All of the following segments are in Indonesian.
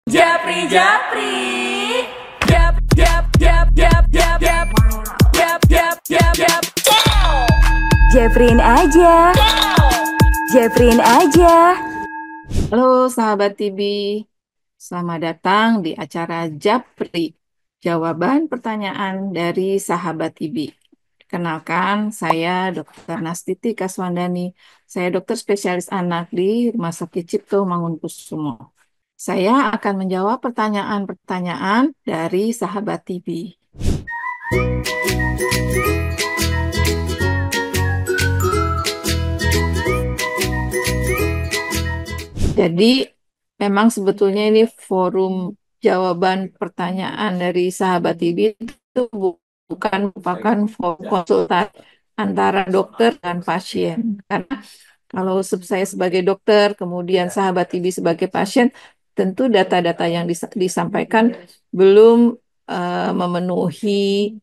Japri, Japri, Jap, Jap, Jap, Jap, Jap, Jap, Jap, Jap, Jap, Jap. Japrin aja, Japrin aja. Halo sahabat TB, selamat datang di acara Japri, jawaban pertanyaan dari sahabat TB. Kenalkan, saya Dr. Nastiti Kaswandani, saya dokter spesialis anak di Rumah Sakit Cipto Mangunkusumo. Saya akan menjawab pertanyaan-pertanyaan dari sahabat TB. Jadi memang sebetulnya ini forum jawaban pertanyaan dari sahabat TB itu bukan merupakan forum konsultasi antara dokter dan pasien. Karena kalau saya sebagai dokter, kemudian sahabat TB sebagai pasien, tentu data-data yang disampaikan belum memenuhi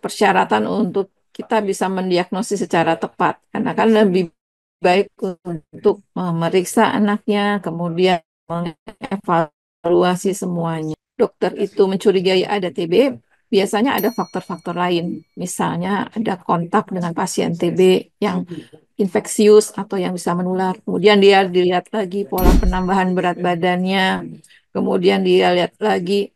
persyaratan untuk kita bisa mendiagnosis secara tepat. Karena kan lebih baik untuk memeriksa anaknya, kemudian mengevaluasi semuanya. Dokter itu mencurigai ada TB, biasanya ada faktor-faktor lain. Misalnya ada kontak dengan pasien TB yang infeksius atau yang bisa menular. Kemudian dia dilihat lagi pola penambahan berat badannya, kemudian dia lihat lagi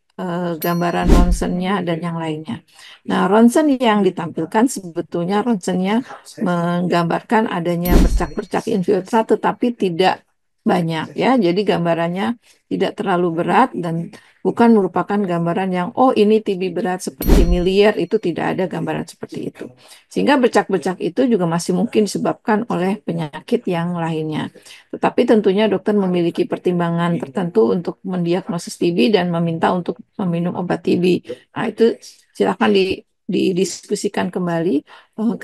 gambaran ronsennya dan yang lainnya. Nah, ronsen yang ditampilkan sebetulnya ronsennya menggambarkan adanya bercak-bercak infiltrat tetapi tidak banyak ya. Jadi gambarannya tidak terlalu berat dan bukan merupakan gambaran yang oh ini TB berat seperti miliar, itu tidak ada gambaran seperti itu. Sehingga bercak-bercak itu juga masih mungkin disebabkan oleh penyakit yang lainnya. Tetapi tentunya dokter memiliki pertimbangan tertentu untuk mendiagnosis TB dan meminta untuk meminum obat TB. Nah, itu silakan didiskusikan kembali.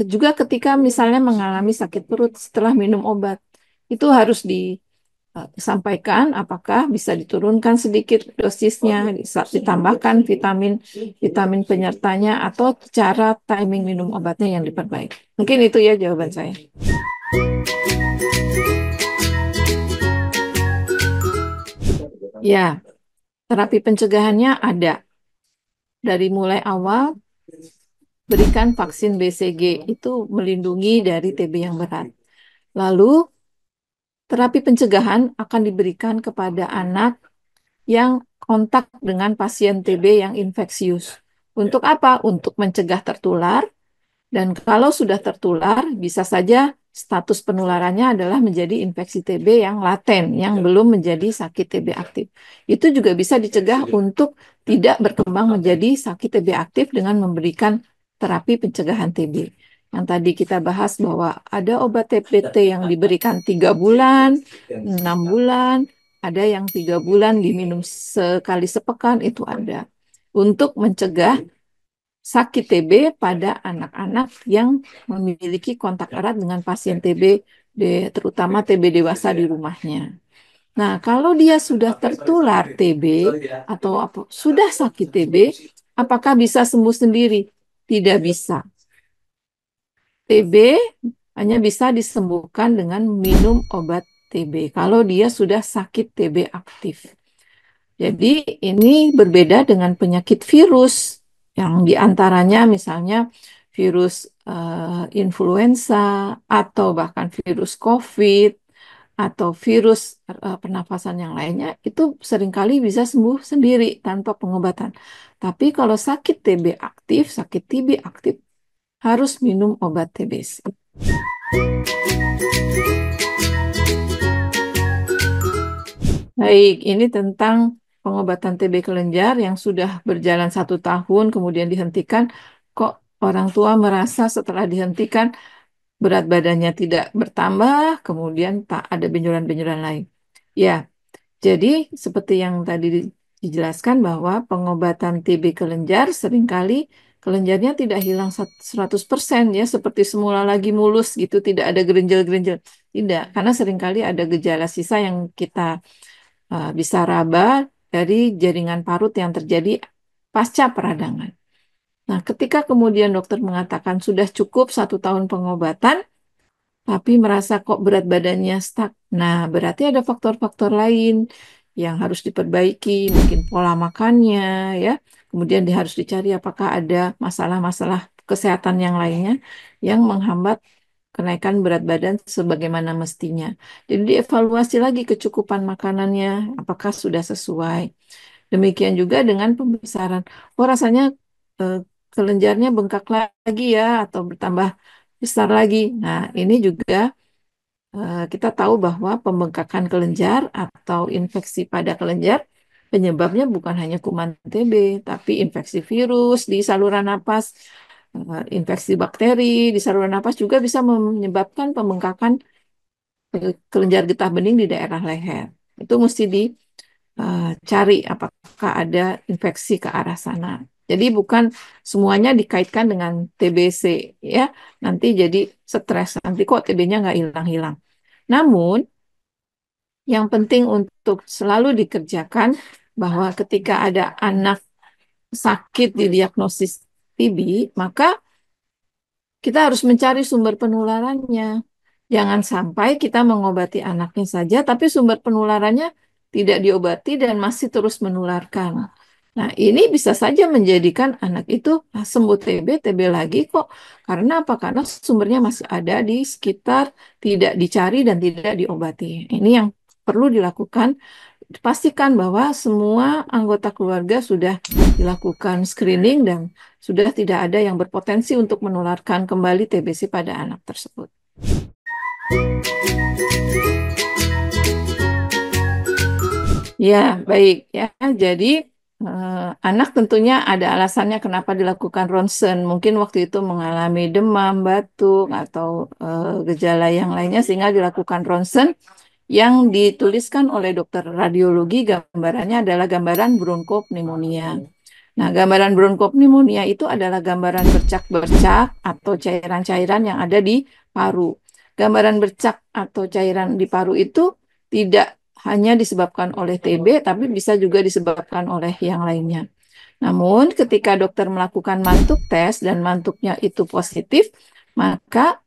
Juga ketika misalnya mengalami sakit perut setelah minum obat, itu harus disampaikan apakah bisa diturunkan sedikit dosisnya, ditambahkan vitamin penyertanya, atau cara timing minum obatnya yang diperbaiki. Mungkin itu ya jawaban saya. Ya, terapi pencegahannya ada. Dari mulai awal, berikan vaksin BCG, itu melindungi dari TB yang berat. Lalu, terapi pencegahan akan diberikan kepada anak yang kontak dengan pasien TB yang infeksius. Untuk apa? Untuk mencegah tertular. Dan kalau sudah tertular, bisa saja status penularannya adalah menjadi infeksi TB yang laten, yang belum menjadi sakit TB aktif. Itu juga bisa dicegah untuk tidak berkembang menjadi sakit TB aktif dengan memberikan terapi pencegahan TB. Yang tadi kita bahas bahwa ada obat TBT yang diberikan 3 bulan, 6 bulan, ada yang 3 bulan diminum sekali sepekan, itu ada. Untuk mencegah sakit TB pada anak-anak yang memiliki kontak erat dengan pasien TB, terutama TB dewasa di rumahnya. Nah, kalau dia sudah tertular TB atau sudah sakit TB, apakah bisa sembuh sendiri? Tidak bisa. TB hanya bisa disembuhkan dengan minum obat TB kalau dia sudah sakit TB aktif. Jadi ini berbeda dengan penyakit virus yang diantaranya misalnya virus influenza atau bahkan virus COVID atau virus pernafasan yang lainnya, itu seringkali bisa sembuh sendiri tanpa pengobatan. Tapi kalau sakit TB aktif, sakit TB aktif, harus minum obat TBC. Baik, ini tentang pengobatan TB kelenjar yang sudah berjalan 1 tahun, kemudian dihentikan. Kok orang tua merasa setelah dihentikan berat badannya tidak bertambah, kemudian tak ada benjolan-benjolan lain. Ya, jadi seperti yang tadi dijelaskan bahwa pengobatan TB kelenjar seringkali kelenjarnya tidak hilang 100% ya, seperti semula lagi mulus gitu, tidak ada gerenjel-gerenjel. Tidak, karena seringkali ada gejala sisa yang kita bisa raba dari jaringan parut yang terjadi pasca peradangan. Nah, ketika kemudian dokter mengatakan sudah cukup 1 tahun pengobatan, tapi merasa kok berat badannya stuck. Nah, berarti ada faktor-faktor lain yang harus diperbaiki, mungkin pola makannya, ya. Kemudian harus dicari apakah ada masalah-masalah kesehatan yang lainnya yang menghambat kenaikan berat badan sebagaimana mestinya. Jadi dievaluasi lagi kecukupan makanannya, apakah sudah sesuai. Demikian juga dengan pembesaran. Oh, rasanya kelenjarnya bengkak lagi ya, atau bertambah besar lagi. Nah, ini juga kita tahu bahwa pembengkakan kelenjar atau infeksi pada kelenjar penyebabnya bukan hanya kuman TB, tapi infeksi virus di saluran napas, infeksi bakteri di saluran napas juga bisa menyebabkan pembengkakan kelenjar getah bening di daerah leher. Itu mesti dicari apakah ada infeksi ke arah sana. Jadi bukan semuanya dikaitkan dengan TBC, ya. Nanti jadi stres, nanti kok TB-nya nggak hilang-hilang. Namun, yang penting untuk selalu dikerjakan bahwa ketika ada anak sakit didiagnosis TB, maka kita harus mencari sumber penularannya. Jangan sampai kita mengobati anaknya saja, tapi sumber penularannya tidak diobati dan masih terus menularkan. Nah, ini bisa saja menjadikan anak itu sembuh TB, TB lagi kok. Karena apa? Karena sumbernya masih ada di sekitar, tidak dicari dan tidak diobati. Ini yang perlu dilakukan. Pastikan bahwa semua anggota keluarga sudah dilakukan screening dan sudah tidak ada yang berpotensi untuk menularkan kembali TBC pada anak tersebut. Ya, baik ya. Jadi anak tentunya ada alasannya kenapa dilakukan ronsen. Mungkin waktu itu mengalami demam, batuk, atau gejala yang lainnya sehingga dilakukan ronsen yang dituliskan oleh dokter radiologi. Gambarannya adalah gambaran bronkopneumonia. Nah, gambaran bronkopneumonia itu adalah gambaran bercak-bercak atau cairan-cairan yang ada di paru. Gambaran bercak atau cairan di paru itu tidak hanya disebabkan oleh TB, tapi bisa juga disebabkan oleh yang lainnya. Namun, ketika dokter melakukan mantuk tes dan mantuknya itu positif, maka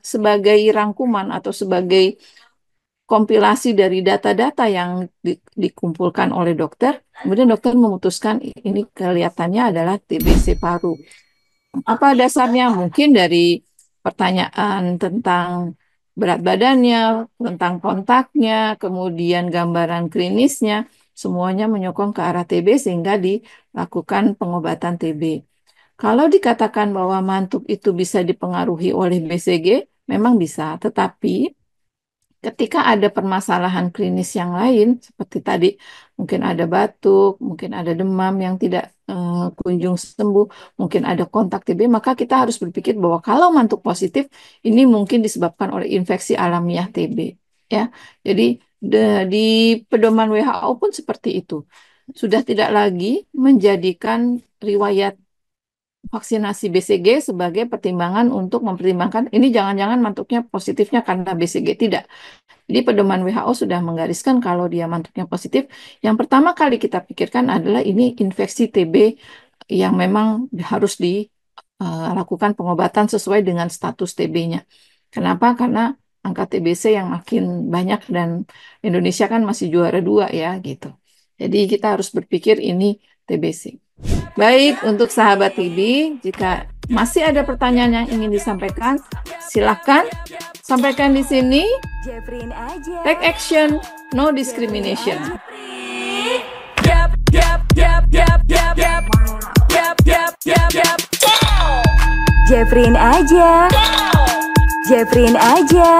sebagai rangkuman atau sebagai kompilasi dari data-data yang dikumpulkan oleh dokter, kemudian dokter memutuskan ini kelihatannya adalah TBC paru. Apa dasarnya? Mungkin dari pertanyaan tentang berat badannya, tentang kontaknya, kemudian gambaran klinisnya, semuanya menyokong ke arah TB sehingga dilakukan pengobatan TB. Kalau dikatakan bahwa mantuk itu bisa dipengaruhi oleh BCG, memang bisa, tetapi ketika ada permasalahan klinis yang lain, seperti tadi, mungkin ada batuk, mungkin ada demam yang tidak kunjung sembuh, mungkin ada kontak TB, maka kita harus berpikir bahwa kalau mantuk positif, ini mungkin disebabkan oleh infeksi alamiah TB. Ya, jadi di pedoman WHO pun seperti itu. Sudah tidak lagi menjadikan riwayat vaksinasi BCG sebagai pertimbangan untuk mempertimbangkan ini jangan-jangan mantuknya positifnya karena BCG. Tidak. Jadi pedoman WHO sudah menggariskan kalau dia mantuknya positif, yang pertama kali kita pikirkan adalah ini infeksi TB yang memang harus dilakukan pengobatan sesuai dengan status TB-nya. Kenapa? Karena angka TBC yang makin banyak dan Indonesia kan masih juara 2 ya gitu. Jadi kita harus berpikir ini TBC. Baik, untuk sahabat TB, jika masih ada pertanyaan yang ingin disampaikan, silakan sampaikan di sini. Jeffrey aja. Take action, no discrimination. Jeffrey aja. Jeffrey aja.